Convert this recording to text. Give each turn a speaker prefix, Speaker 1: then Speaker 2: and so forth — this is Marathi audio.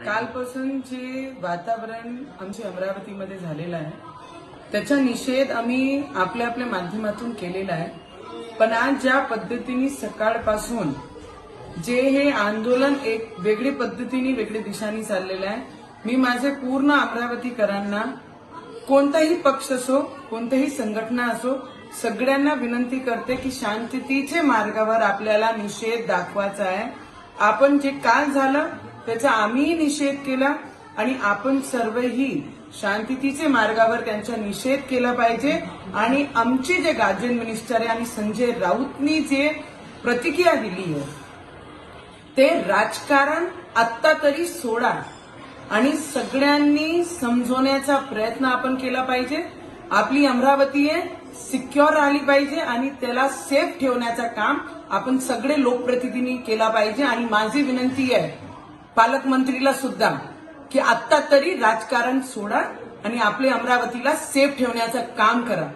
Speaker 1: कालपासून जे वातावरण आमच्या अमरावतीमध्ये झालेलं आहे त्याचा निषेध आम्ही आपल्या आपल्या माध्यमातून केलेला आहे। पण आज ज्या पद्धतीने सकाळपासून जे हे आंदोलन एक वेगळी पद्धतीने वेगळी दिशाने चाललेलं आहे, मी माझे पूर्ण अमरावतीकरांना, कोणताही पक्ष असो कोणतीही संघटना असो, सगळ्यांना विनंती करते की शांततेच्या मार्गावर आपल्याला निषेध दाखवायचा आहे। आपण जे काल झालं त्याचा आम्ही निषेध केला आणि आपण सर्वही शांततेच्या मार्गावर त्यांचा निषेध केला पाहिजे। आणि आमचे जे गार्जन मिनिस्टर आहे आणि संजय राऊतनी जे प्रतिक्रिया दिली आहे ते राजकारण आत्ता तरी सोडा आणि सगळ्यांनी समजवण्याचा प्रयत्न आपण केला पाहिजे। आपली अमरावती आहे सिक्युअर राहिली पाहिजे आणि त्याला सेफ ठेवण्याचं काम आपण सगळे लोकप्रतिनिधी केला पाहिजे। आणि माझी विनंती आहे पालकमंत्रीला सुद्धा की आत्ता तरी राजकारण सोडा आणि आपल्या अमरावतीला सेफ ठेवण्याचं काम करा।